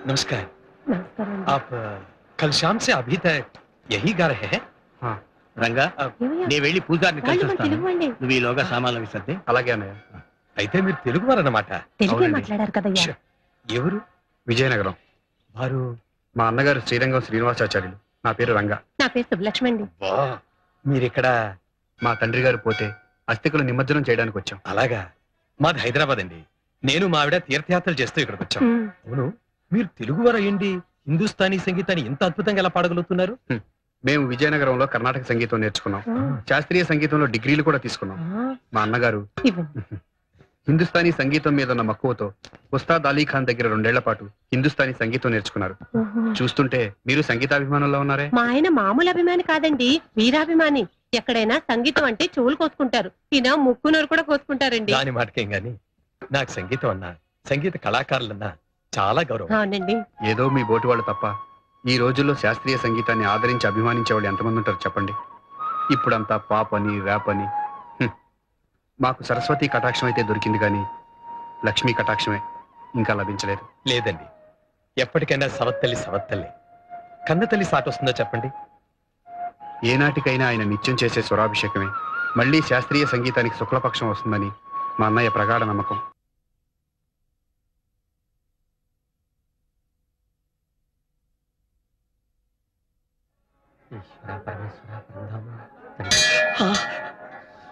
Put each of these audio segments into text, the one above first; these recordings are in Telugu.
नमस्कार। आप कल शाम से अभी तक यही गा रहे हैं? हाँ। రంగా నేను వెళ్ళి పూజారిని కలిసి వస్తాను. నువ్వు ఈలోగా సామాన్లు విసర్ది. అలాగే అన్నయ్య. అయితే మీరు తెలుగు వారన్నమాట. తెలుగే మాట్లాడారు కదయ్యా. ఎవరు? విజయనగరం. వారు మా అన్నగారు శ్రీరంగం శ్రీనివాసాచార్యులు. నా పేరు రంగా. నా పేరు సుబ్బలక్ష్మి అండి. మీరిక్కడ మా తండ్రి గారు పోతే అస్థికులు నిమజ్జనం చేయడానికి వచ్చాం. అలాగా. మాది హైదరాబాద్ అండి. నేను మా ఆవిడ తీర్థయాత్రలు చేస్తూ ఇక్కడికి వచ్చాం. అవును, మీరు తెలుగు వారు అయ్యండి హిందుస్థానీ సంగీతాన్ని ఇంత అద్భుతంగా ఎలా పాడగలుగుతున్నారు? మేము విజయనగరంలో కర్ణాటక సంగీతం నేర్చుకున్నాం. శాస్త్రీయ సంగీతంలో డిగ్రీలు కూడా తీసుకున్నాం. మా అన్నగారు హిందుస్థానీ సంగీతం మీద ఉన్న మక్కువతో ఉస్తాద్ అలీ ఖాన్ దగ్గర 2 ఏళ్ల పాటు హిందుస్థానీ సంగీతం నేర్చుకున్నారు. చూస్తుంటే మీరు సంగీతాభిమానంలో ఉన్నారే. మా ఆయన మామూలు అభిమాని కాదండి, వీరాభిమాని. ఎక్కడైనా సంగీతం అంటే చెవులు కోసుకుంటారు, ఈయన ముక్కునోరు కూడా కోసుకుంటారండి. దాని మాటకేం గాని నాకు సంగీతం అన్నా సంగీత కళాకారులన్నా చాలా గౌరవం. అవునండి. ఏదో మీ బోటి వాళ్ళు తప్ప ఈ రోజుల్లో శాస్త్రీయ సంగీతాన్ని ఆదరించి అభిమానించే వాళ్ళు ఎంతమంది ఉంటారు చెప్పండి. ఇప్పుడంతా పాప్ అని ర్యాప్ అని. మాకు సరస్వతి కటాక్షం అయితే దొరికింది కానీ లక్ష్మీ కటాక్షమే ఇంకా లభించలేదు. లేదండి, ఎప్పటికైనా సవత్తల్లి కన్నతల్లి సాట వస్తుందో చెప్పండి. ఏనాటికైనా ఆయన నిత్యం చేసే స్వరాభిషేకమే మళ్లీ శాస్త్రీయ సంగీతానికి శుక్లపక్షం వస్తుందని మా అన్నయ్య ప్రగాఢ నమ్మకం.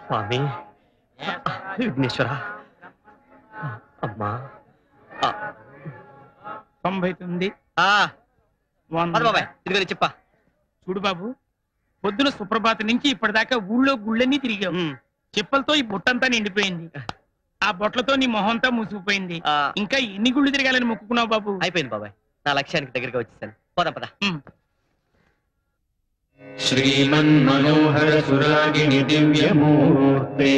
స్వామి విఘ్నేశ్వర అమ్మా 99 చెప్ప చూడు బాబు, పొద్దున సుప్రభాతం నుంచి ఇప్పటిదాకా ఊళ్ళో గుళ్ళన్నీ తిరిగావు. చెప్పలతో ఈ బుట్టంతా నిండిపోయింది. ఆ బొట్లతో నీ మొహంతా మూసుకుపోయింది. ఇంకా ఎన్ని గుళ్ళు తిరగాలని మొక్కుకున్నావు బాబు? అయిపోయింది బాబాయ్, నా లక్ష్యానికి దగ్గరగా వచ్చేసాను. పోదాం పద. శ్రీమన్మనోహర సురాగిణి దివ్యమూర్తే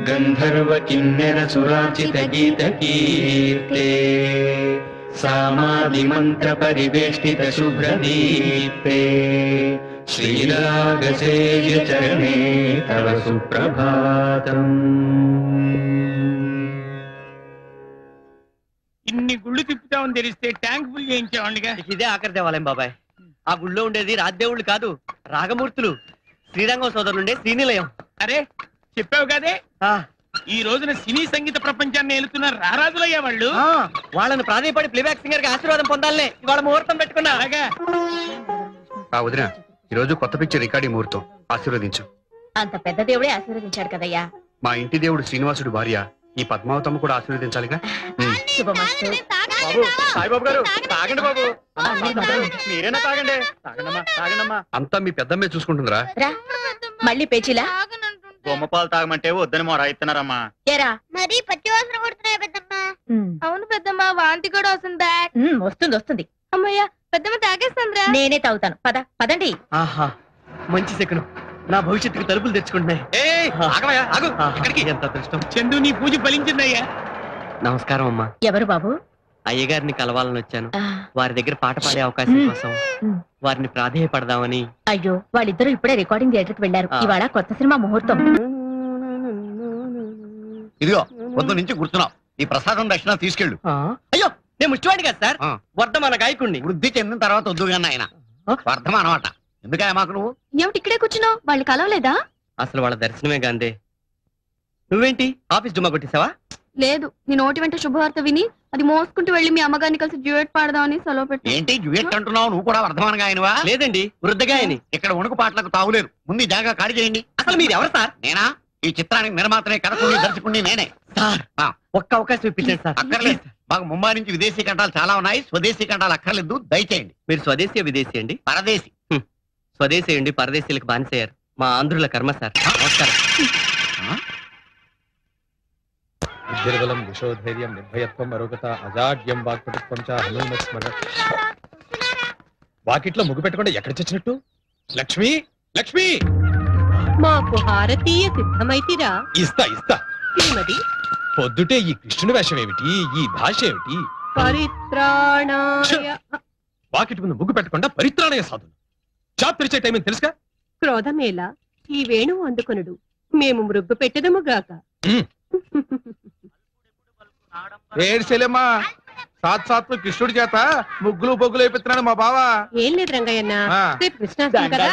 గంధర్వ కిన్నెర సురాచిత గీత కీర్తే సామాది మంత్ర పరివేష్టిత శుభ్రదీప్తే శ్రీరాగ సేవ్య చరణే తవ సుప్రభాతం. ఇన్ని గుళ్ళు తిప్పుతామని తెలిస్తే ట్యాంక్ ఫుల్ చేయించావండిగా. ఇదే ఆఖరి దేవాలయం బాబాయ్. ఆ గుళ్ళో ఉండేది రాజదేవుళ్ళు కాదు, రాగమూర్తులు. శ్రీరంగం సోదరులుండే శ్రీనిలయం. అరే చెప్పావు కదే, ఈ రోజున సినీ సంగీత ప్రపంచాన్ని ఏలుతున్న రారాజులయ్యా వాళ్ళు. వాళ్ళని ప్రాధాన్యపడి ప్లేబ్యాక్ సింగర్ గా ఆశీర్వాదం పొందాలనే ఇవాళ ముహూర్తం పెట్టుకున్నా. అలాగా వదిన, ఈ రోజు కొత్త పిక్చర్ రికార్డింగ్ ముహూర్తం. ఆశీర్వదించు. అంత పెద్ద దేవుడే ఆశీర్వదించాడు కదయ్యా. మా ఇంటి దేవుడు శ్రీనివాసుడు భార్య ఈ పద్మావతమ్మ కూడా ఆశీర్వదించాలిగా. శుభమస్తు. సాయిబాబు గారు తాగండి బాబు. మీరేనా తాగండి. తాగండమ్మా. అంతా మీ పెద్దమ్మే చూసుకుంటుందిరా. మళ్ళీ పేచీలా? బొమ్మపాలు తాగమంటే వద్దని మా రాయిస్తున్నారమ్మా. ఏరా మరి పచ్చి వాసన కొడుతున్నాయి పెద్దమ్మ. అవును పెద్దమ్మ, వాంతి కూడా వస్తుంది. వస్తుంది. అమ్మయ్య, పెద్దమ్మ తాగేస్తుందిరా. నేనే తాగుతాను. పదండి. ఆహా, మంచి శకునం. నా భవిష్యత్తుకు తలుపులు తెచ్చుకుంటున్నాయి. ఎంత అదృష్టం. చందు, నీ పూజ ఫలించిందయ్యా. నమస్కారం అమ్మా. ఎవరు బాబు? అయ్యగారిని కలవాలని వచ్చాను. వారి దగ్గర పాట పాడే అవకాశం కోసం వారిని ప్రాధేయపడదామని. అయ్యో, వాళ్ళిద్దరూ ఇప్పుడే రికార్డింగ్ థియేటర్కి వెళ్లారు. ఇవాళ కొత్త సినిమా ముహూర్తం. ఇదిగో పొద్దు నుంచి కూర్చున్నావు. ఈ ప్రసాదం దక్షిణ తీసుకెళ్ళు. అయ్యో, నేను ముష్టివాడి కదా సార్, వర్ధమాన గాయకుణ్ణి. వృద్ధి చెందిన తర్వాత వద్దుగాన్న ఆయన వర్ధమాన అనమాట. ఎందుకయ్యా మాకు నువ్వు? ఏమిటి ఇక్కడే కూర్చున్నావు? వాళ్ళు కలవలేదా? అసలు వాళ్ళ దర్శనమే గాందే. నువ్వేంటి ఆఫీస్ డుమ్మా కొట్టేసావా? లేదు, నీ నోటి వెంట శుభవార్త విని అది మోసుకుంటూ వెళ్లి మీ అమ్మగారిని కలిసి డ్యూయట్ పాడదామని సెలవు పెట్టి. ఏంటి డ్యూయట్ అంటున్నావు? నువ్వు కూడా వర్ధమానగా ఆయనవా? లేదండి, వృద్ధగాయని. ఇక్కడ ఉణుకు పాటలకు తావులేరు. ముందు ఈ జాగా ఖాళీ చేయండి. అసలు మీరు ఎవరు సార్? నేనా? ఈ చిత్రానికి నిర్మాతనే, కథకుని, దర్శకుని నేనే. సార్ ఒక్క అవకాశం ఇప్పించండి సార్. అక్కర్లేదు. మాకు ముంబై నుంచి విదేశీ కంఠాలు చాలా ఉన్నాయి. స్వదేశీ కంఠాలు అక్కర్లేదు, దయచేయండి. మీరు స్వదేశీ విదేశీ అండి? పరదేశీ. స్వదేశీ అండి, పరదేశీలకు బానిసయ్యారు. మా ఆంధ్రుల కర్మ సార్. నమస్కారం. నిర్బలం విశోధైర్యం నిర్భయత్వం అరోగత అజాడ్యం వాక్పటుత్వం చ హనుమస్మర. వాకిట్లో ముగ్గు పెట్టకుండా ఎక్కడ చచ్చినట్టు? లక్ష్మి, లక్ష్మి, మాకు హారతీయ సిద్ధమైతిరా. ఇస్తా. శ్రీమతి, పొద్దుటే ఈ కృష్ణుని వేషం ఏమిటి? ఈ భాష ఏమిటి? పరిత్రాణాయ. వాకిటి ముందు ముగ్గు పెట్టకుండా పరిత్రాణయ సాధులు. జాబ్ తెరిచే టైం తెలుసుగా. క్రోధమేలా, ఈ వేణువు అందుకొనుడు, మేము మృగ్గు పెట్టదముగాక. ఏడ్చెలేమ్మా, సాత్ కృష్ణుడి చేత ముగ్గులు బొగ్గులు వేపిస్తున్నాడు మా బావ. ఏం లేదు రంగయ్యన్న, ఆ. రేపు కృష్ణాష్టమి కదా,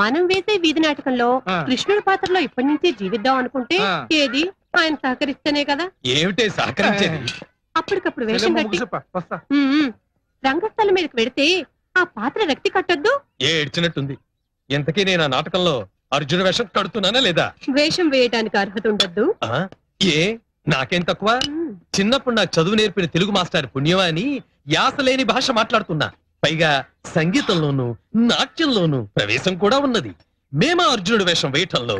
మనం వేసే వీధి నాటకంలో ఆ. కృష్ణుడి పాత్రలో ఇప్పటి నుంచే జీవిద్దాం అనుకుంటే ఆ. ఏది ఆయన సహకరిస్తేనే కదా. ఏమిటే సహకరించేది? అప్పటికప్పుడు వేషం కట్టి వస్తా. రంగస్థలం మీదకి వెడితే ఆ పాత్ర రక్తి కట్టొద్దు. ఏడ్చినట్టుంది. ఇంతకీ నేను ఆ నాటకంలో అర్జున వేషం కడుతున్నానా లేదా? వేషం వేయటానికి అర్హత ఉండద్దు. ఆ? ఏ నాకేం తక్కువ? చిన్నప్పుడు నాకు చదువు నేర్పిన తెలుగు మాస్టర్ పుణ్యమా అని యాస లేని భాష మాట్లాడుతున్నా. పైగా సంగీతంలోను నాట్యంలోను ప్రవేశం కూడా ఉన్నది. మేమా అర్జునుడి వేషం వేయటంలో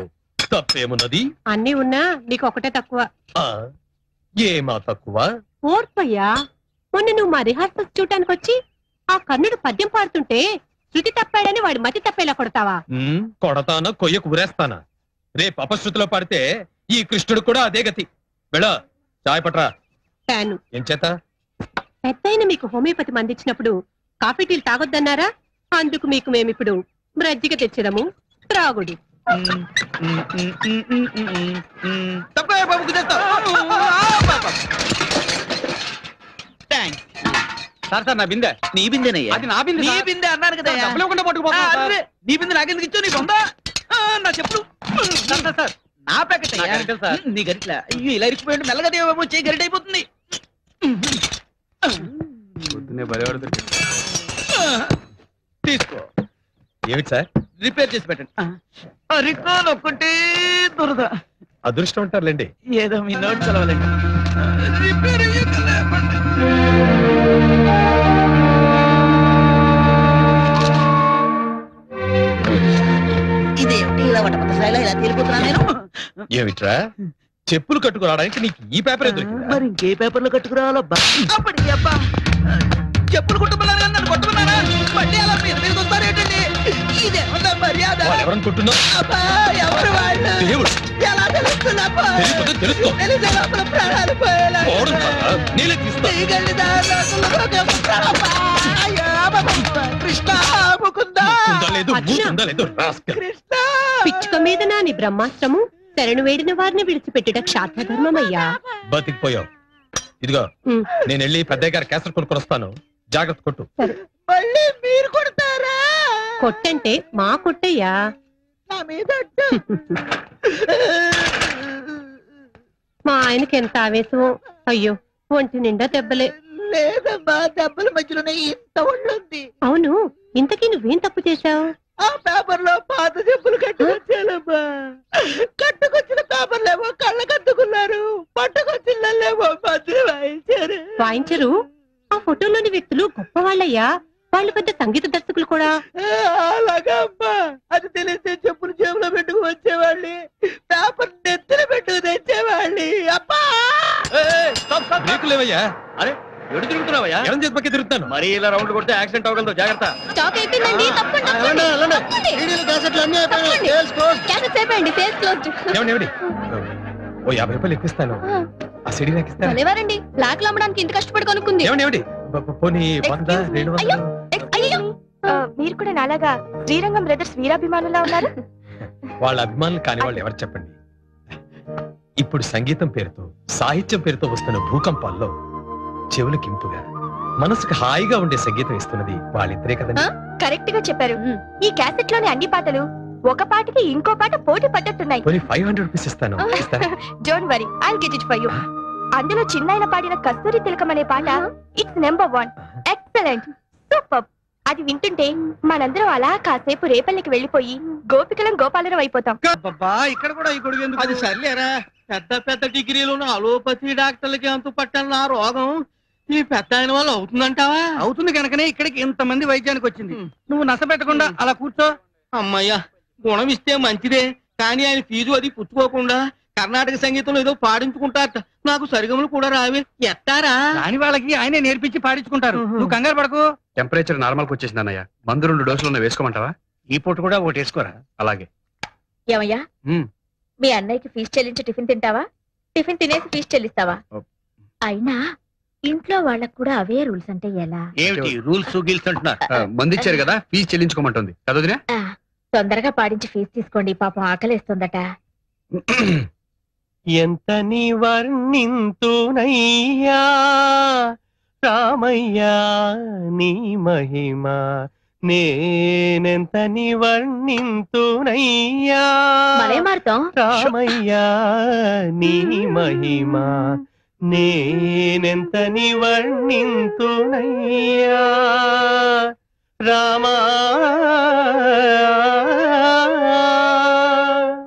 తప్పేమున్నది? అన్నీ ఉన్నా నీకు ఒకటే తక్కువ. ఆ ఏమా తక్కువ? ఓర్పయ్యా, మొన్న నువ్వు మా రిహార్సల్స్ చూడటానికి వచ్చి ఆ కర్ణుడు పద్యం పాడుతుంటే శృతి తప్పాడని వాడి మతి తప్పేలా కొడతావా? కొడతానా కొయ్యకు ఉరేస్తానా? రేపు అపశృతిలో పాడితే ఈ కృష్ణుడు కూడా అదే గతి. వెళ్ళ చాయ్ పట్రా. తాను ఏం చేత? పెద్దయిన మీకు హోమియోపతి మందించినప్పుడు కాఫీ టీలు తాగొద్దన్నారా? అందుకు మీకు మేమిప్పుడు బ్రజ్జిగ తెచ్చదము, త్రాగుడి. సార్ నా బిందె. నీ బిందెనయ్యా? అది నా బిందె. నీ బిందె అన్నాను కదా. డబ్బులు ఇవ్వకుండా పట్టుకుపోతున్నా సార్. నీ బిందె నాకెందుకు ఇచ్చావు? నీకు ఉందా? నా చెప్పులు సార్ నా ప్యాకెట్ నా గరిటెలు సార్. నీ గరిట్లా? అయ్యో, ఇలా ఇరికిపోయింది. మెల్లగా దేవేమో చేయి, గరిట అయిపోతుంది. పొద్దున్నే బలివాడు దొరికాడు. తీసుకో, ఏమిటి సార్? రిపేర్ చేసి పెట్టండి. రికాల్ ఒక్కటే దురద. అదృష్టం ఉంటారులేండి. ఏదో మీ నోట్ చదవాలండి. రిపేర్ అయ్యాక ఇదేమిటి ఇలా వటపట్టసాయిలా ఇలా తేలిపోతున్నా నేను? ఏమిట్రా? చెప్పులు కట్టుకురావడానికి నీకు ఈ పేపర్ ఎందుకు? మరి ఇంకే పేపర్లో కట్టుకురావాలో అప్పటికి అబ్బా. చెప్పులు కుట్టుకున్నాను కానీ నన్ను కొట్టుకున్నారా? మళ్ళీ అలా మీరు మీద వస్తారు ఏంటండి? ఇదేమన్నా మర్యాద? ఎవరనుకుంటున్నావు? అబ్బా, ఎవరు వాళ్ళు? దేవుడు. ఎలా తెలుస్తుందబ్బా? తెలియకపోతే తెలుసుకో. తెలిసే లోపల ప్రాణాలు పోయేలా. పోవడం కాదా? నేనే తీస్తా. తీగల్ని దారిలోకి వస్తారబ్బా. అయ్యో, అబ్బబ్బబ్బ. కృష్ణ ముకుంద. ఉందా లేదు, మూతుందా లేదు, రాస్కల్. కృష్ణ. పిచ్చుక మీద నాని బ్రహ్మాస్త్రము శరణు వేడిన వారిని విడిచిపెట్టుట క్షాత్రధర్మమయ్యా. బతికిపోయావు. ఇదిగో నేను వెళ్ళి పెద్దయ్య గారి క్యాసెట్ కొనుక్కొని వస్తాను. జాగ్రత్త కొట్టు. మళ్ళీ మీరు కొడతారా? కొట్టంటే మా కొట్టయ్యా. నా మీద అడ్డు. మా ఆయనకి ఎంత ఆవేశమో. అయ్యో, ఒంటి నిండా దెబ్బలే. లేదమ్మా, దెబ్బల మధ్యలోనే ఇంత ఒళ్ళుంది. అవును, ఇంతకీ నువ్వేం తప్పు చేశావు? ఆ పేపర్ లో పాత చెప్పులు కట్టుకొచ్చానమ్మా. కట్టుకొచ్చిన పేపర్లేమో కళ్ళకద్దుకున్నారు, పట్టుకొచ్చిళ్ళేమో మధ్య వాయించారు. వాయించరు? ఆ ఫోటోలోని వ్యక్తులు గొప్పవాళ్ళయ్యా. వాళ్ళు పెద్ద సంగీత దర్శకులు కూడా. అలాగా అమ్మా, అది తెలిస్తే చెప్పులు జేబులో పెట్టుకు వచ్చేవాళ్ళి, పేపర్ నెత్తిన పెట్టుకు తెచ్చేవాళ్ళి. అబ్బా, బ్రేకులేవయ్యా? అరే ఎడు తిరుగుతున్నావయ్యా? ఎడం చేతి పక్క తిరుగుతాను. మరి ఇలా రౌండ్ కొడితే యాక్సిడెంట్ అవ్వగలదు, జాగ్రత్త. స్టాక్ అయిపోయిందండి. తప్పకుండా క్యాసెట్స్ అయిపోయింది. Sales closed. ఏమండి ఓ 50 రూపాయలు ఎక్కువిస్తాను. ఆ సిడి నాకు ఇస్తాను. భలేవారండి, బ్లాక్ లో అమ్మడానికి ఇంత కష్టపడి కొనుక్కుంది. ఏమండి పోనీ 100, 200. అయ్యో, మీరు కూడా నాలాగా శ్రీరంగం బ్రదర్స్ వీరాభిమానులా ఉన్నారు. వాళ్ళ అభిమానులు కాని వాళ్ళు ఎవరు చెప్పండి? ఇప్పుడు సంగీతం పేరుతో సాహిత్యం పేరుతో వస్తున్న భూకంపాల్లో చెవులకు ఇంపుగా మనసుకు హాయిగా ఉండే సంగీతం ఇస్తున్నది వాళ్ళిద్దరే కదండి. కరెక్ట్ గా చెప్పారు. ఈ క్యాసెట్ లోని అన్ని పాటలు ఒక పాటకి ఇంకో పాట పోటీ పడ్డట్టున్నాయి. పోనీ 500 రూపీస్ ఇస్తాను. Don't worry, I'll get it for you. అందులో చిన్నాయన పాడిన కస్తూరి తిలకం అనే పాట ఇట్స్ నెంబర్ 1. Excellent, super. అది వింటుంటే మనందరం అలా కాసేపు రేపల్లికి వెళ్లిపోయి గోపికలం గోపాలరం అయిపోతాం. ఇక్కడ కూడా ఈ గొడుగు ఎందుకు? అది సర్లేరా. పెద్ద పెద్ద డిగ్రీలు అలోపతి డాక్టర్లకి అంతు పట్టాలి నా రోగం. ఈ పెద్ద ఆయన వల్ల అవుతుందంటావా? అవుతుంది కనుకనే ఇక్కడికి ఇంతమంది వైద్యానికి వచ్చింది. నువ్వు నస పెట్టకుండా అలా కూర్చో. అమ్మయ్యా, గుణం ఇస్తే మంచిదే, కానీ ఆయన ఫీజు అది పుచ్చుకోకుండా కర్ణాటక సంగీతంలో ఏదో పాడించుకుంటారట. నాకు సరిగములు కూడా రావే. ఎత్తారా? దాని వాళ్ళకి ఆయనే నేర్పించి పాడించుకుంటారు. నువ్వు కంగారు పడకు. టెంపరేచర్ నార్మల్ కి వచ్చేసింది అన్నయ్య. మందు 2 డోసులు ఉన్నాయి, వేసుకోమంటావా? ఈ పూట కూడా ఒకటి వేసుకోరా. అలాగే. ఏమయ్యా, మీ అన్నయ్యకి ఫీజు చెల్లించి టిఫిన్ తింటావా? టిఫిన్ తినేసి ఫీజు చెల్లిస్తావా? అయినా ఇంట్లో వాళ్ళకు కూడా అవే రూల్స్ అంటే ఎలా? ఏమిటి రూల్స్ గిల్స్ అంటున్నా? మందు ఇచ్చారు కదా, ఫీజు చెల్లించుకోమంటుంది కదొదినా? తొందరగా పాడించి ఫీజు తీసుకోండి, పాపం ఆకలేస్తుందట. ఎంత నీ వర్ణింతునయ్యా రామయ్యా నీ మహిమ నేనెంతని వర్ణింతునయ్యా మరే మారుతాం రామయ్యా నీ మహిమ నేనెంతని వర్ణింతునయ్యా రామా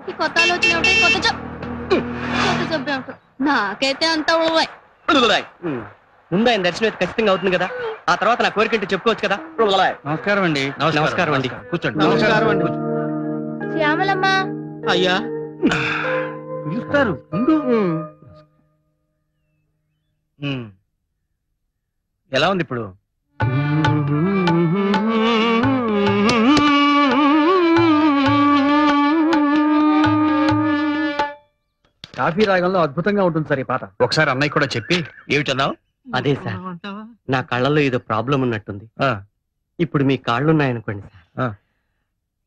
ఈ కొత్త ఆలోచన ఏమిటి? కొత్త జబ్బు ఏమిటి? నాకైతే అంత ఉడవాయి. ముందు ఆయన దర్శనం అయితే ఖచ్చితంగా అవుతుంది కదా, ఆ తర్వాత నా కోరికంటే చెప్పుకోవచ్చు కదా. నమస్కారం అండి. నమస్కారం అండి. కూర్చోండి. నమస్కారం అండి. శ్యామలమ్మ అయ్యా పిలుస్తారు. ఎలా ఉంది ఇప్పుడు? కాఫీ రాగంలో అద్భుతంగా ఉంటుంది సార్ ఈ పాట. ఒకసారి అన్నయ్య కూడా చెప్పి. ఏమిటన్నావు? అదే సార్, నా కళ్ళలో ఏదో ప్రాబ్లం ఉన్నట్టుంది. ఇప్పుడు మీ కాళ్ళున్నాయనుకోండి సార్,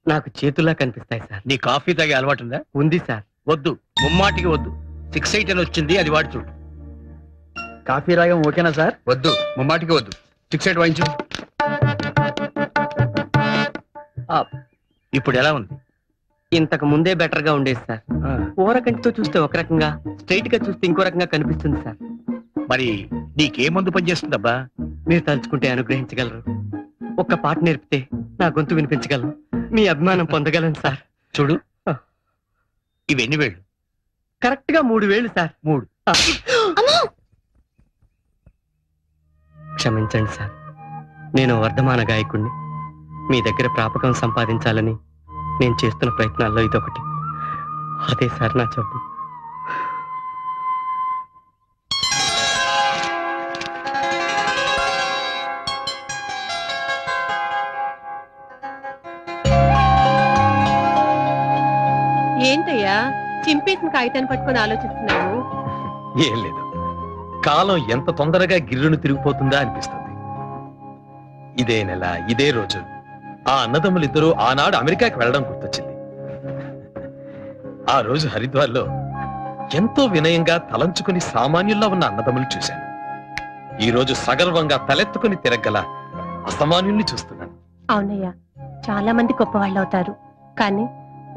నాకు చేతుల్లా కనిపిస్తాయి సార్. నీ కాఫీ తాగే అలవాటు ఉందా? ఉంది సార్. వద్దు, ముమ్మాటికి వద్దు. 6-8 అని వచ్చింది, అది వాడి చూడు. కాఫీ రాగం ఓకేనా సార్? వద్దు, ముమ్మాటికి వద్దు. 6-8 వాయించు. ఇప్పుడు ఎలా ఉంది? ఇంతకు ముందే బెటర్ గా ఉండేది సార్. కూర కంటితో చూస్తే ఒక రకంగా, స్ట్రైట్ గా చూస్తే ఇంకో రకంగా కనిపిస్తుంది సార్. మరి నీకే మందు పనిచేస్తుందబ్బా? మీరు తలుచుకుంటే అనుగ్రహించగలరు. ఒక్క పాట నేర్పితే నా గొంతు వినిపించగలను, మీ అభిమానం పొందగలను సార్. చూడు, ఇవెన్ని వేళ్ళు? కరెక్ట్ గా 3 వేళ్ళు సార్. 3. క్షమించండి సార్, నేను వర్ధమాన గాయకుణ్ణి. మీ దగ్గర ప్రాపకం సంపాదించాలని నేను చేస్తున్న ప్రయత్నాల్లో ఇదొకటి. అదే సార్ నా జబ్బు. ఏంటయ్యా చింపేసిన కాగితాన్ని పట్టుకొని ఆలోచిస్తున్నావు? ఏం లేదు, కాలం ఎంత తొందరగా గిర్రును తిరిగిపోతుందా అనిపిస్తుంది. ఇదే నెల, ఇదే రోజు ఆ అన్నదమ్ములిద్దరూ ఆనాడు అమెరికాకి వెళ్ళడం గుర్తొచ్చింది. ఆ రోజు హరిద్వార్లో ఎంతో వినయంగా తలంచుకుని సామాన్యుల్లా ఉన్న అన్నదమ్ములు చూశాను. ఈ రోజు సగర్వంగా తలెత్తుకుని తిరగల అసామాన్యుల్ని చూస్తున్నాను. అవునయ్యా, చాలా మంది గొప్పవాళ్ళు అవుతారు, కానీ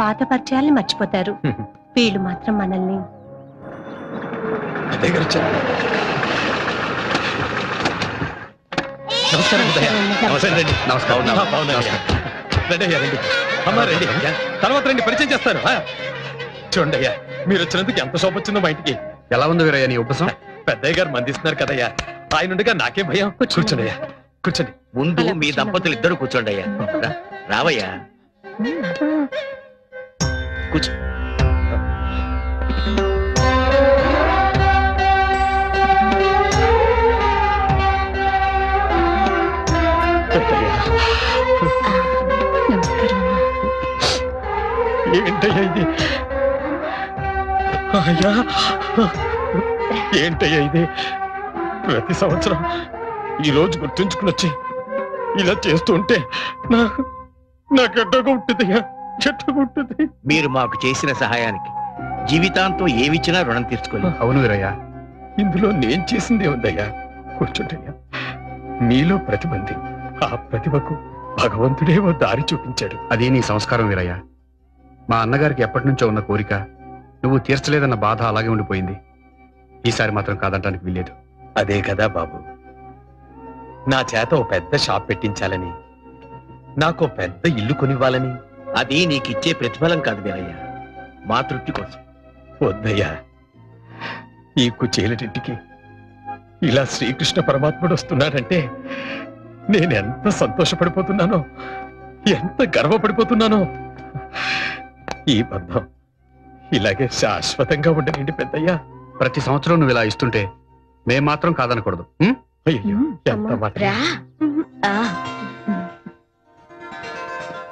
పాత పరిచయాల్ని మర్చిపోతారు. వీళ్ళు మాత్రం మనల్ని. అదే గారు వచ్చారు. నమస్కారం ఉదయ. నమస్కారం రండి. నమస్కారం. బాగున్నాయ్యా. రండి అయ్యా, రండి. అమ్మా రండి అయ్యా. తర్వాత రండి, పరిచయం చేస్తాను. చూడండి అయ్యా, మీరు వచ్చినందుకు ఎంత శోభ వచ్చిందో మా ఇంటికి. ఎలా ఉంది వీరయ్య నీ ఉపసం? పెద్దయ్య గారు మందిస్తున్నారు కదయ్యా, ఆయన ఉండగా నాకే భయం. కూర్చోండి అయ్యా, కూర్చోండి. ముందు అలా మీ కూర్చోండి. దంపతులు ఇద్దరు కూర్చోండి అయ్యా. రావయ్యా, కూర్చో. ఏంటయ్యా ఇది? అయ్యా, ఏంటయ్యా ఇది? ప్రతి సంవత్సరం ఈ రోజు గుర్తుంచుకుని వచ్చి ఇలా చేస్తూ ఉంటే నాకు ఎట్టగా ఉంటుందయ్యా, ఎట్టగా ఉంటుంది. మీరు మాకు చేసిన సహాయానికి జీవితాంతం ఏమిచ్చినా రుణం తీర్చుకోలేదు. అవును వీరయ్య. ఇందులో నేను చేసిందే ఉందయ్యా. కూర్చుంటయ్యా. నీలో ప్రతిభ ఉంది, ఆ ప్రతిభకు భగవంతుడే ఓ దారి చూపించాడు. అది నీ సంస్కారం వీరయ్య. మా అన్నగారికి ఎప్పటి నుంచో ఉన్న కోరిక నువ్వు తీర్చలేదన్న బాధ అలాగే ఉండిపోయింది. ఈసారి మాత్రం కాదంటానికి వీల్లేదు. అదే కదా బాబు, నా చేత ఓ పెద్ద షాప్ పెట్టించాలని, నాకు పెద్ద ఇల్లు కొనివ్వాలని. అది నీకిచ్చే ప్రతిఫలం కాదు వీరయ్య, మా తృప్తి కోసం. వద్దయ్యా, ఈ కుచేలటింటికి ఇలా శ్రీకృష్ణ పరమాత్ముడు వస్తున్నాడంటే నేనెంత సంతోషపడిపోతున్నానో, ఎంత గర్వపడిపోతున్నానో. ఈ బంధం ఇలాగే శాశ్వతంగా ఉండనండి పెద్దయ్యా. ప్రతి సంవత్సరం నువ్వు ఇలా ఇస్తుంటే మేం మాత్రం కాదనకూడదు. అయ్యో, ఎంత మాట.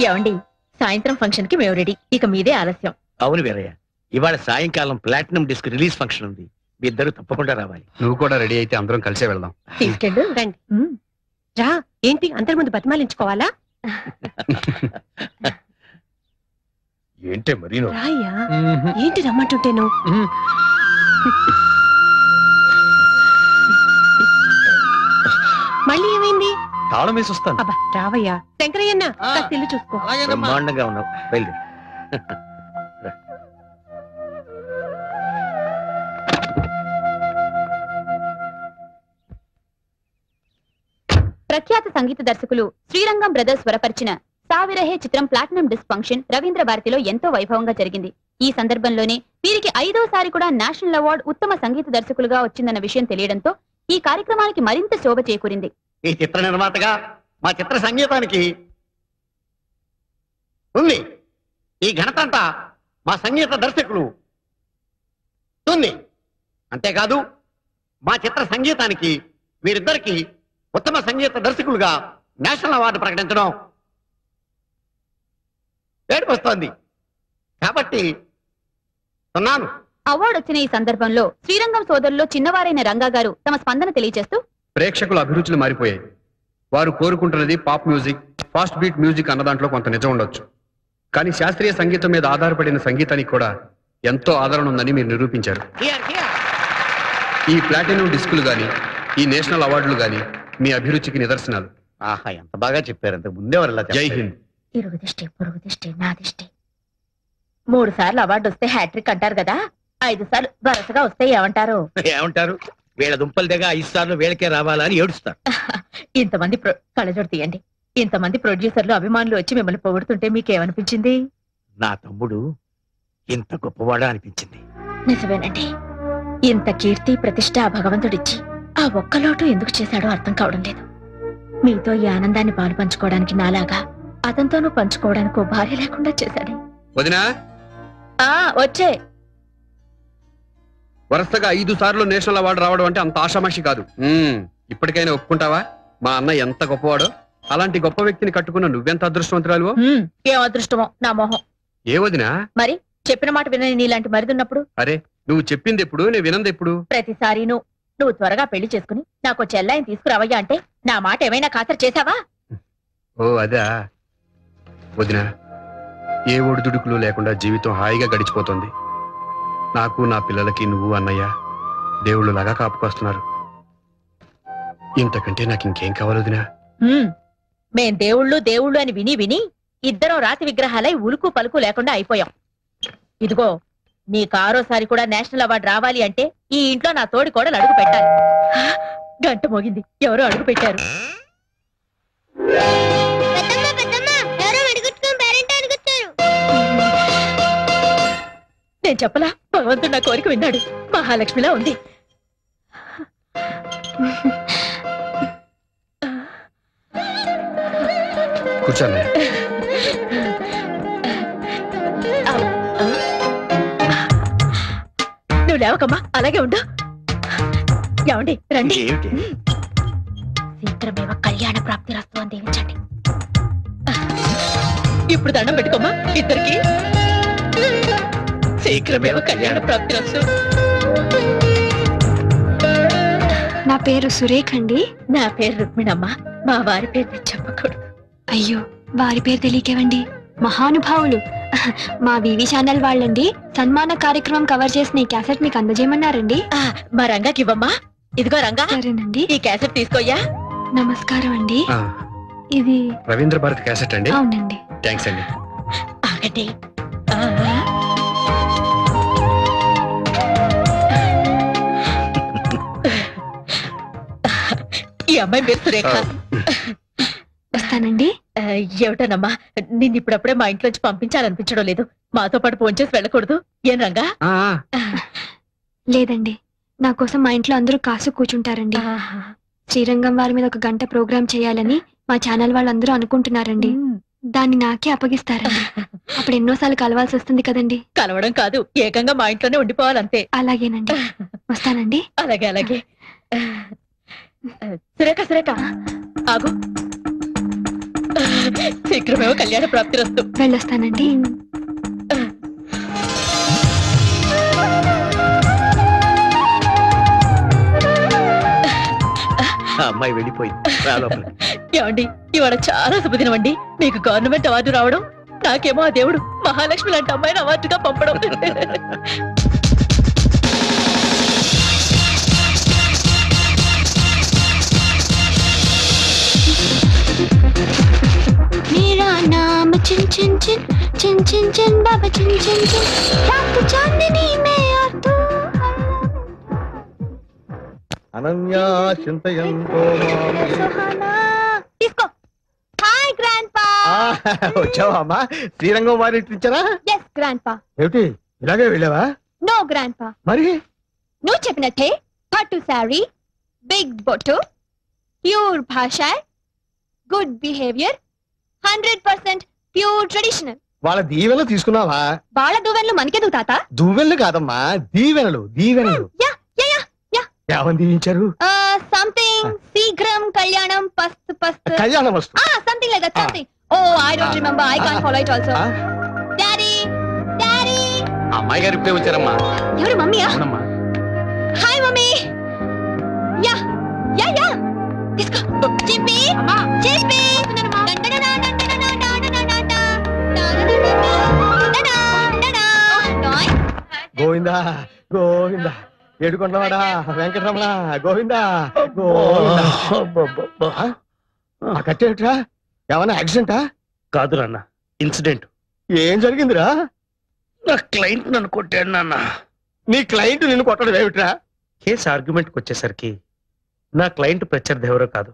ఏమండి, సాయంత్రం ఫంక్షన్ కి మేము రెడీ, ఇక మీదే ఆలస్యం. అవును వీరయ్య, ఇవాళ సాయంకాలం ప్లాటినం డిస్క్ రిలీజ్ ఫంక్షన్ ఉంది, మీ ఇద్దరు తప్పకుండా రావాలి. నువ్వు కూడా రెడీ అయితే అందరం కలిసే వెళ్దాం. తీసుకెళ్ళు. రండి. రా. ఏంటి అందరి ముందు బతిమాలించుకోవాలా? ఏంటే మరీను? రాయ్యా, ఏంటి రమ్మంటుంటేను? తాళం వేసి వస్తాను. అబ్బా రావయ్యా. శంకరయ్యన్న ఆ. కాస్త ఇల్లు చూసుకో. అలాగేనమ్మా. బ్రహ్మాండంగా ఉన్నావు బయలుదేరు. ప్రఖ్యాత సంగీత దర్శకులు శ్రీరంగం బ్రదర్స్ స్వరపరిచిన సావిరహే చిత్రం ప్లాటినం డిస్క్ ఫంక్షన్ రవీంద్ర భారతిలో ఎంతో వైభవంగా జరిగింది. ఈ సందర్భంలోనే వీరికి 5వ సారి కూడా నేషనల్ అవార్డు ఉత్తమ సంగీత దర్శకులుగా వచ్చిందన్న విషయం తెలియడంతో ఈ కార్యక్రమానికి మరింత శోభ చేకూరింది. ఈ చిత్ర నిర్మాతగా మా చిత్ర సంగీతానికి ఉంది. ఈ ఘనత అంతా మా సంగీత దర్శకులు ఉంది. అంతేకాదు మా చిత్ర సంగీతానికి వీరిద్దరికి ఉత్తమ సంగీత దర్శకులుగా నేషనల్ అవార్డు ప్రకటించడం ఏడుపు వస్తోంది. కాబట్టి ఉన్నాను. అవార్డు వచ్చిన ఈ సందర్భంలో శ్రీరంగం సోదరులో చిన్నవారైన రంగా గారు తమ స్పందన తెలియజేస్తూ, ప్రేక్షకుల అభిరుచులు మారిపోయాయి. వారు కోరుకుంటున్నది pop music, fast beat music అన్న దాంట్లో కొంత నిజం ఉండొచ్చు. కానీ శాస్త్రీయ సంగీతం మీద ఆధారపడిన సంగీతానికి కూడా ఎంతో ఆదరణ ఉందని మీరు నిరూపించారు. ఈ ప్లాటినం డిస్కులు గాని, ఈ నేషనల్ అవార్డులు గాని మీ అభిరుచికి నిదర్శనాలు. ఆహా, ఎంత బాగా చెప్పారు. అంతకు ముందే వారు ఇలా జై చెప్పలేదు. హింద్. ఇరుగు దిష్టి పొరుగు దిష్టి నా దిష్టి 3 సార్లు అవార్డు వస్తే హ్యాట్రిక్ అంటారు కదా, 5 సార్లు వరుసగా వస్తే ఏమంటారు? ఏమంటారు? వీళ్ళ దుంపలు దగ్గర 5 సార్లు వీళ్ళకే రావాలా అని ఏడుస్తారు. ఇంతమంది కళ్ళజోడు తీయండి. ఇంతమంది ప్రొడ్యూసర్లు అభిమానులు వచ్చి మిమ్మల్ని పొగుడుతుంటే మీకేమనిపించింది? నా తమ్ముడు ఇంత గొప్పవాడా అనిపించింది. నిజమేనండి. ఇంత కీర్తి ప్రతిష్ట ఆ భగవంతుడిచ్చి ఆ ఒక్క లోటు ఎందుకు చేశాడో అర్థం కావడం లేదు. మీతో ఈ ఆనందాన్ని పాలు పంచుకోవడానికి నాలాగా అతనితోనూ పంచుకోవడానికి ఓ భార్య లేకుండా చేశాడే. వదినా, వచ్చే వరుసగా 5 సార్లు నేషనల్ అవార్డు రావడం అంటే అంత ఆషామాషి కాదు. ఇప్పటికైనా ఒప్పుకుంటావా? మా అన్న ఎంత గొప్పవాడో. అలాంటి గొప్ప వ్యక్తిని కట్టుకున్న నువ్వెంత అదృష్టవంతురాలువో. ఏం అదృష్టమో నా మొహం. ఏ వదినా? మరి చెప్పిన మాట వినని నీలాంటి మరిదున్నప్పుడు అరే, నువ్వు చెప్పింది ఎప్పుడు, నేను వినంది ఎప్పుడు? ప్రతిసారి నువ్వు త్వరగా పెళ్లి చేసుకుని నాకు చెల్లాయిని తీసుకురావయ్యా అంటే నా మాట ఏమైనా ఖాతరు చేశావా? ఓ అదా. వదినా, ఏ ఒడిదుడుకులు లేకుండా జీవితం హాయిగా గడిచిపోతుంది. నాకు నా పిల్లలకి నువ్వు అన్నయ్య దేవుళ్ళు లాగా కాపుకొస్తున్నారు. ఇంతకంటే నాకు ఇంకేం కావాలి వదినా? మేం దేవుళ్ళు అని విని విని ఇద్దరం రాతి విగ్రహాలై ఉలుకు పలుకు లేకుండా అయిపోయాం. ఇదిగో నీకు 6వసారి కూడా నేషనల్ అవార్డు రావాలి అంటే ఈ ఇంట్లో నా తోడి కోడలు అడుగు పెట్టాలి. గంట మోగింది, ఎవరో అడుగు పెట్టారు. నేను చెప్పలా, భగవంతుడు నా కోరిక విన్నాడు. మహాలక్ష్మిలా ఉంది. కూర్చోన్నయ్య. నువ్వు లేవకమ్మా, అలాగే ఉండు. ఏమండి రండి. ఏమిటి? శీఘ్రమేవ కళ్యాణ ప్రాప్తి రస్తు అని దీవించండి. ఇప్పుడు దండం పెట్టుకోమ్మా ఇద్దరికి. శీఘ్రమేవ కళ్యాణ ప్రాప్తి రస్తు. నా పేరు సురేఖ అండి. నా పేరు రుక్మిణమ్మ. మా వారి పేరు నేను చెప్పకూడదు. అయ్యో, వారి పేరు తెలియకేవండి. మహానుభావులు. మా వివి ఛానల్ వాళ్ళండి సన్మాన కార్యక్రమం కవర్ చేసిన ఈ క్యాసెట్ మీకు అందజేయమన్నారండి. మా రంగాకి ఇవ్వమ్మా. ఇదిగో రంగా, సరేనండి. ఈ క్యాసెట్ తీసుకోయ్యా. నమస్కారం అండి. ఆ, ఇది రవీంద్ర భారతి క్యాసెట్ అండి. అవునండి. థ్యాంక్స్ అండి. ఆగండి. ఈ అమ్మాయి పేరు సురేఖ. వస్తానండి. ఏమిటోనమ్మా, నిన్ను ఇప్పుడప్పుడే మా ఇంట్లోంచి పంపించాలనిపించడం లేదు. మాతో పాటు ఫోన్ చేసి వెళ్ళకూడదు ఏం రంగా? లేదండి, నా కోసం మా ఇంట్లో అందరూ కాసు కూర్చుంటారండి. శ్రీరంగం వారి మీద 1 గంట ప్రోగ్రామ్ చేయాలని మా ఛానల్ వాళ్ళందరూ అనుకుంటున్నారండి. దాన్ని నాకే అప్పగిస్తారండి. అప్పుడు ఎన్నోసార్లు కలవాల్సి వస్తుంది కదండి. కలవడం కాదు, ఏకంగా మా ఇంట్లోనే ఉండిపోవాలంతే. అలాగేనండి, వస్తానండి. అలాగే అలాగే. సురేఖ సురేఖ ఆగు. శీఘ్రమేవో కళ్యాణ ప్రాప్తి రస్తు. వెళ్ళొస్తానండి. అమ్మాయి వెళ్ళిపోయింది. రా లోపలికి. ఏమండి, ఇవాళ చాలా శుభదినం అండి. మీకు గవర్నమెంట్ అవార్డు రావడం, నాకేమో ఆ దేవుడు మహాలక్ష్మి లాంటి అమ్మాయిని అవార్డుగా పంపడం. चिन चिन चिन चिन चिन बाबा चिन चिन चिन रात चांदनी में और तू అనన్యా చింతయంతో సుహానా తీసుకో హాయ్ గ్రాండ్పా వచ్చావా అమ్మా శ్రీరంగం వారి ఇచ్చారా ఎస్ గ్రాండ్పా ఏమిటి ఇలాగే వెళ్ళావా నో గ్రాండ్పా మరి నువ్వు చెప్పినట్టే పట్టు శారీ బిగ్ బొట్టు ప్యూర్ భాష గుడ్ బిహేవియర్ 100% ప్యూర్ ట్రెడిషనల్ వాళ్ళ దీవెనలు తీసుకున్నావా బాళ దువ్వెనలు మనకెందుకు తాత దువ్వెనలు కాదమ్మా దీవెనలు దీవెనలు యా యా యా యా ఏమని దీవించారు సంథింగ్ శీఘ్రం కళ్యాణం పస్త్ పస్త్ కళ్యాణం వస్తు something like that something oh I don't remember I can't follow it also daddy daddy అమ్మాయి గారు ఇప్పుడే వచ్చారమ్మా. ఎవరు మమ్మీయా అవునమ్మా. Hi mummy yeah yeah yeah తీసుకో చింపి అమ్మా చింపి గోవిందా గోవిందా ఏడుకొండవాడా వెంకటరమణ గోవిందా గోవిందా ఆ కట్టేట్రా ఏమన్నా యాక్సిడెంటా కాదు నాన్న ఇన్సిడెంట్. ఏం జరిగిందిరా నా క్లయింట్ నన్ను కొట్టాడు నాన్న. నీ క్లయింట్ నిన్ను కొట్టడం ఏమిట్రా కేసు ఆర్గ్యుమెంట్కి వచ్చేసరికి నా క్లయింట్ ప్రత్యర్థి ఎవరో కాదు,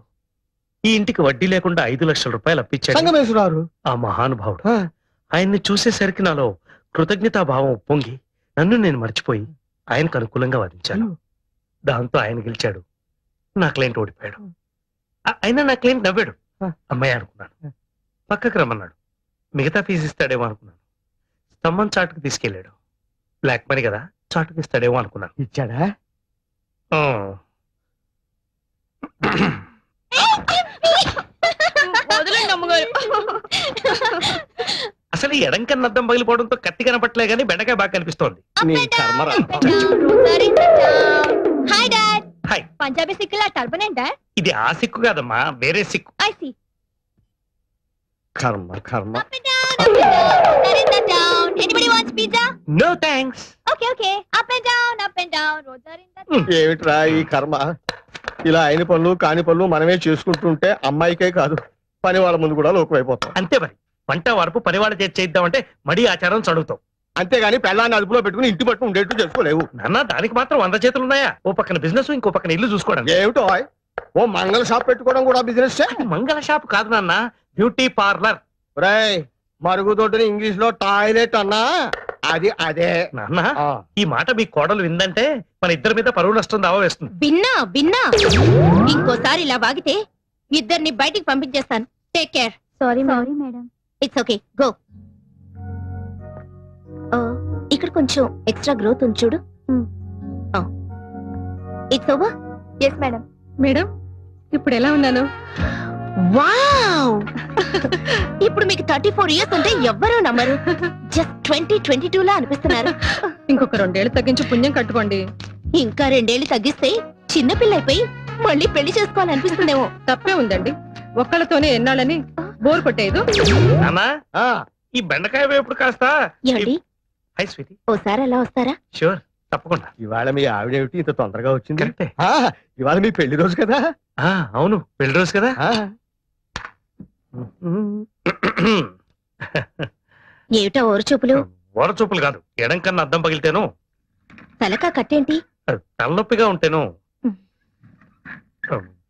ఈ ఇంటికి వడ్డీ లేకుండా 5 లక్షల రూపాయలు అప్పించాడు సంగమేశ్వరారు ఆ మహానుభావుడు. ఆయన్ని చూసేసరికి నాలో కృతజ్ఞతాభావం ఉప్పొంగి నన్ను నేను మర్చిపోయి ఆయనకు అనుకూలంగా వాదించాను. దాంతో ఆయన గెలిచాడు, నా క్లయింట్ ఓడిపోయాడు. అయినా నా క్లయింట్ నవ్వాడు. అమ్మాయి అనుకున్నాను. పక్కకు రమ్మన్నాడు. మిగతా ఫీజు ఇస్తాడేమో అనుకున్నాను. స్తంభం చాటుకు తీసుకెళ్లాడు. బ్లాక్ మనీ కదా, చాటుకు ఇస్తాడేమో అనుకున్నాను. ఇచ్చాడా ఆ. వదలండి అమ్మగారు అసలు ఈ ఎడం కన్నా అద్దం పగిలిపోవడంతో కత్తి కనపట్లే గానీ బెండకాయ బాగా కనిపిస్తోంది. నీ కర్మరా హాయ్ డాడ్ హాయ్. పంజాబీ సిక్కులా టర్బన్ ఏంటా ఇది ఆ సిక్కు కాదమ్మా, వేరే సిక్కు. ఐ సీ కర్మ కర్మ up and down roads are in the town anybody wants pizza no thanks. okay up and down roads are in the ఏమిట్రా ఈ కర్మ ఇలా అయిన పనులు కాని పనులు మనమే చేసుకుంటుంటే అమ్మాయికే కాదు పని వాళ్ళ ముందు కూడా లోకమైపోతాం. అంతే మరి, వంట వరపు పనివాళ్ళ చేసి చేద్దామంటే మడి ఆచారం చదువుతాం. అంతేగాని పెళ్ళాన్ని అదుపులో పెట్టుకుని ఇంటి పట్టు ఉండేట్టు చేసుకోలేవు. నాన్న దానికి మాత్రం 100 చేతులు ఉన్నాయా? ఓ పక్కన బిజినెస్, ఇంకో పక్కన ఇల్లు చూసుకోవడం. ఏమిటో ఓ మంగళ షాప్ పెట్టుకోవడం కూడా బిజినెస్. మంగళ షాప్ కాదు నాన్న, బ్యూటీ పార్లర్. రాయ్ మరుగుదొడ్డిని ఇంగ్లీష్ లో టాయిలెట్ అన్నా అది అదే. నాన్న ఈ మాట మీ కోడలు విందంటే మన ఇద్దరి మీద పరువు నష్టం దావా వేస్తుంది. బిన్నా ఇంకోసారి ఇలా వాగితే ఇద్దరిని బయటికి పంపించేస్తాను. Take care. Sorry madam it's okay go. ఇక్కడ కొంచెం ఎక్స్ట్రా గ్రోత్ ఉంది చూడు. It's over. Yes madam. Madam ఇప్పుడు ఎలా ఉన్నాను? వావ్ ఇప్పుడు మీకు 34 ఇయర్స్ అంటే ఎవ్వరూ నమ్మరు. జస్ట్ 2022 లా అనిపిస్తున్నారు. ఇంకొక 2 ఏళ్ళు తగ్గించి పుణ్యం కట్టుకోండి. ఇంకా 2 ఏళ్ళు తగ్గిస్తే చిన్నపిల్లైపోయి మళ్ళీ పెళ్లి చేసుకోవాలనిపిస్తుందేమో. తప్పే ఉందండి, ఒక్కళ్ళతోనే ఎన్నాళ్ళని బోర్ కొట్టేదు. నాన్న ఈ బెండకాయ వేపుడు కాస్త. ఏమండి హై స్వీటీ, ఓసారి అలా వస్తారా? షూర్ తప్పకుండా. ఇవాళ మీ ఆవిడేమిటి ఇంత తొందరగా వచ్చింది? కరెక్టే. ఇవాళ మీ పెళ్లి రోజు కదా? అవును, పెళ్లి రోజు కదా. ఏమిటా ఓరచూపులు? ఓరచూపులు కాదు, ఎడం కన్నా అద్దం పగిలితేను, తలకా కట్టేంటి? తలనొప్పిగా ఉంటేను.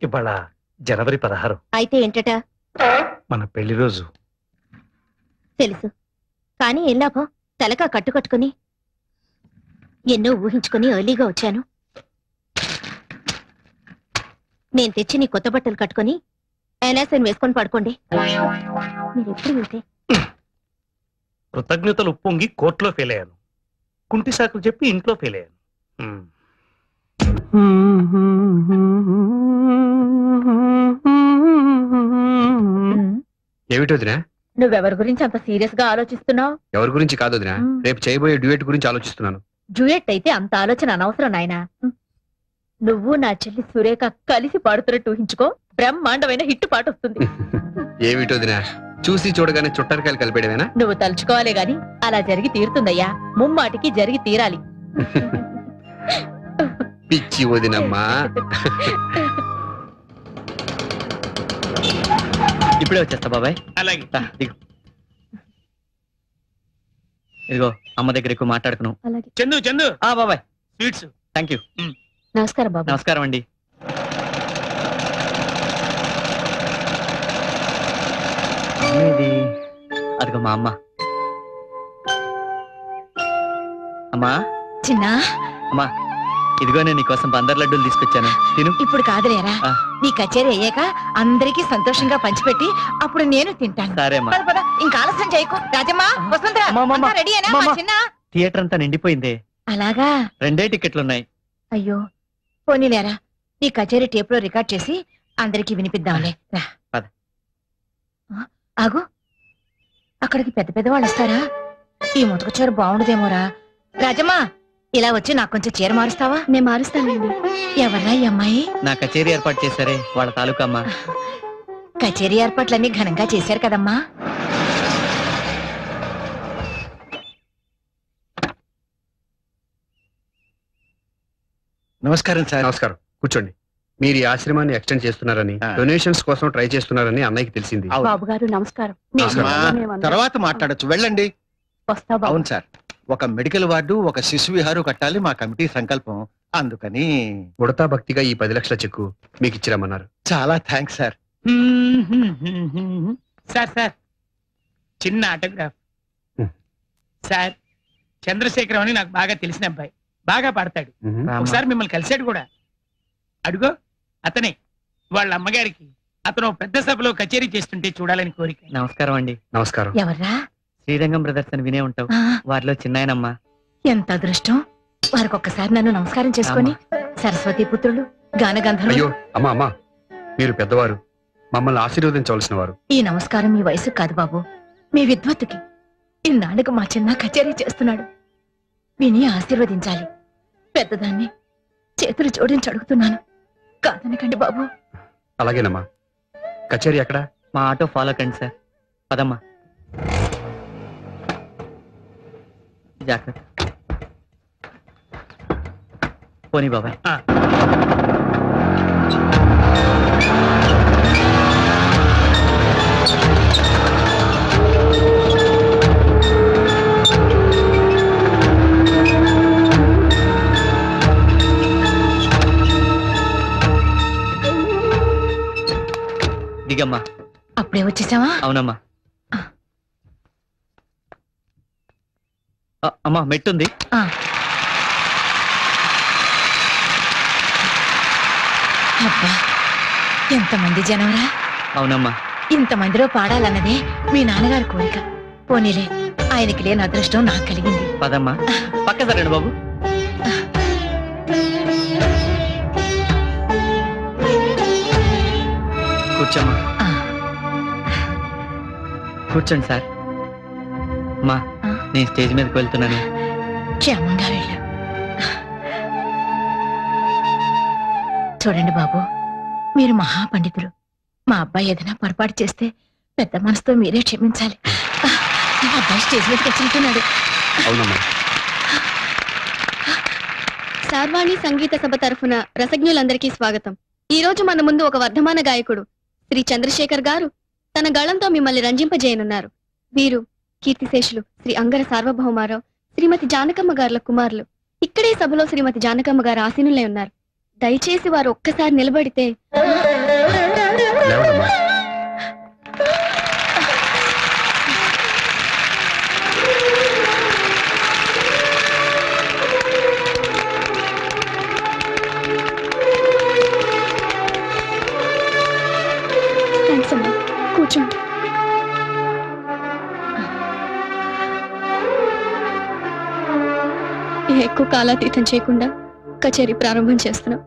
ఇవాళ జనవరి 16. అయితే ఏంటట? మన పెళ్లి రోజు. తెలుసు, కానీ ఏం లాభం? తలకా కట్టుకట్టుకుని ఎన్నో ఊహించుకుని ఎర్లీగా వచ్చాను. నేను తెచ్చి నీ కొత్త బట్టలు కట్టుకుని ఎలాసన్ వేసుకొని పడుకోండి. మీరు ఎప్పుడు వెళ్తే కృతజ్ఞతలు ఉప్పొంగి కోర్టులో ఫెయిల్ అయ్యాను. కుంటి సాకులు చెప్పి ఇంట్లో ఫెయిల్ అయ్యాను. ఏమిటి వదినా? నువ్వెవరి గురించి అంత సీరియస్ గా ఆలోచిస్తున్నావు? ఎవరి గురించి కాదు వదినా, రేపు చేయబోయే డ్యూయట్ గురించి ఆలోచిస్తున్నాను. డ్యూయట్ అయితే అంత ఆలోచన అనవసరం నాయనా. నువ్వు నా చెల్లి సురేఖ కలిసి పాడుతున్నట్టు ఊహించుకో, బ్రహ్మాండమైన హిట్ పాట వస్తుంది. ఏమిటి వదినా, చూసి చూడగానే చుట్టరికాయలు కలిపేయడమేనా? నువ్వు తలుచుకోవాలే గాని అలా జరిగి తీరుతుందయ్యా. ముమ్మాటికి జరిగి తీరాలి. పిచ్చి వదినమ్మా. ఇప్పుడే వచ్చేస్తా బాబాయ్. అలాగే. దిగు. ఇదిగో అమ్మ దగ్గర ఎక్కువ మాట్లాడుకున్నావు. అలాగే. చందు చందు బాబాయ్ స్వీట్స్. Thank you. నమస్కారం బాబు. నమస్కారం అండి. ఇది అదిగో మా అమ్మ. అమ్మా చిన్న అమ్మా ఇదిగో నేను నీకోసం బందర్ లడ్డూలు తీసుకొచ్చాను, తిను. ఇప్పుడు కాదులేరా, ఆ. నీ కచేరీ అయ్యాక అందరికీ సంతోషంగా పంచిపెట్టి అప్పుడు నేను తింటాను. సరే అమ్మా. పద పద, ఇంకా ఆలస్యం చేయకు. రాజమ్మా, వసుంధరా, అమ్మా, అమ్మా, అంతా రెడీ అయినా? మా అమ్మా. చిన్న థియేటర్ అంతా నిండిపోయిందే. అలాగా? 2 టికెట్లున్నాయి. అయ్యో, పోనీలేరా, నీ కచేరీ టేప్ లో రికార్డ్ చేసి అందరికి వినిపిద్దాంలే. రా. పద. ఆ, ఆగు, అక్కడికి పెద్ద పెద్ద వాళ్ళు వస్తారా? ఈ ముతక చీర బాగుండదేమోరా. రాజమ్మా, ఇలా వచ్చి నాకు కొంచెం చీర మారుస్తావా? నేను మారుస్తానండి. ఎవర్రా ఈ అమ్మాయి? నా కచేరీ ఏర్పాటు చేశారే వాళ్ళ తాలూకా అమ్మ. కచేరీ ఏర్పాట్లన్నీ ఘనంగా చేశారు కదమ్మా. నమస్కారం సార్. నమస్కారం, కూర్చోండి. మీరు ఈ ఆశ్రమాన్ని ఎక్స్టెండ్ చేస్తున్నారని, డొనేషన్స్ కోసం ట్రై చేస్తున్నారని అన్నయ్యకి తెలిసింది. బాబు గారు నమస్కారం. తర్వాత మాట్లాడొచ్చు, వెళ్ళండి. వస్తా బాబు. అవును సార్, ఒక మెడికల్ వార్డు, ఒక శిశు విహారు కట్టాలి మా కమిటీ సంకల్పం. అందుకని ఉడతా భక్తిగా ఈ 10 లక్షల చెక్కు మీకు ఇచ్చిరమ్మన్నారు. చాలా థ్యాంక్స్ సార్. సార్ సార్ చిన్న ఆటోగ్రాఫ్. సార్ చంద్రశేఖరం అని నాకు బాగా తెలిసిన అబ్బాయి, బాగా పాడతాడు. ఒకసారి మిమ్మల్ని కలిశాడు కూడా. అడుగో అతనే. వాళ్ళ అమ్మగారికి అతను పెద్ద సభలో కచేరీ చేస్తుంటే చూడాలని కోరిక. నమస్కారం అండి. నమస్కారం. ఎవర్రా? శ్రీరంగం బ్రదర్స్ అని వినే ఉంటావు, ఆ, వారిలో చిన్నాయనమ్మా. ఎంత అదృష్టం. వారికి ఒక్కసారి నన్ను నమస్కారం చేసుకొని, సరస్వతి పుత్రులు, గాన గంధర్వులు. అయ్యో అమ్మా అమ్మా, మీరు పెద్దవారు, మమ్మల్ని ఆశీర్వదించవలసిన వారు. ఈ నమస్కారం మీ వయసు కాదు బాబు, మీ విద్వత్తుకి. ఇన్నాళ్ళకు మా చిన్న కచేరీ చేస్తున్నాడు, విని ఆశీర్వదించాలి. పెద్దదాన్ని చేతులు జోడించి అడుగుతున్నాను, కాదనకండి బాబు. అలాగేనమ్మా. కచేరీ ఎక్కడ? మా ఆటో ఫాలో కండి సార్. పదమ్మా. జాగ్రత్త. పోనీ బాబాయ్. దిగమ్మా. అప్పుడే వచ్చేసావా? అవునమ్మా. అమ్మా మెట్టుంది. ఆ. అబ్బా, ఎంతమంది జనవరా. అవునమ్మా. ఇంతమందిలో పాడాలన్నదే మీ నాన్నగారి కోరిక. పోనీలే, ఆయనకి లేని అదృష్టం నాకు కలిగింది. పదమ్మా. పక్క సరండి బాబు. కూర్చోమ్మా. ఆ. కూర్చోండి సార్. మా ఆ. నేను స్టేజ్ మీదకి వెళ్తున్నాను. క్షేమంగా వెళ్ళు. చూడండి బాబు, మీరు మహాపండితులు. మా అబ్బాయి ఏదైనా పొరపాటు చేస్తే పెద్ద మనసుతో మీరే క్షమించాలి. మా అబ్బాయి స్టేజ్ మీదకి వచ్చినట్టున్నాడు. అవునమ్మా. సార్వాణి సంగీత సభ తరఫున రసజ్ఞులందరికీ స్వాగతం. ఈ రోజు మన ముందు ఒక వర్ధమాన గాయకుడు శ్రీ చంద్రశేఖర్ గారు తన గళంతో మిమ్మల్ని రంజింపజేయనున్నారు. వీరు కీర్తిశేషులు శ్రీ అంగర సార్వభౌమారావు, శ్రీమతి జానకమ్మ గారుల కుమారులు. ఇక్కడే సభలో శ్రీమతి జానకమ్మ గారు ఆసీనులై ఉన్నారు. దయచేసి వారు ఒక్కసారి నిలబడితే. లేవడమ్మా. థ్యాంక్స్ అమ్మా, కూర్చోండి. ఎక్కువ కాలాతీతం చేయకుండా కచేరీ ప్రారంభం చేస్తున్నాం.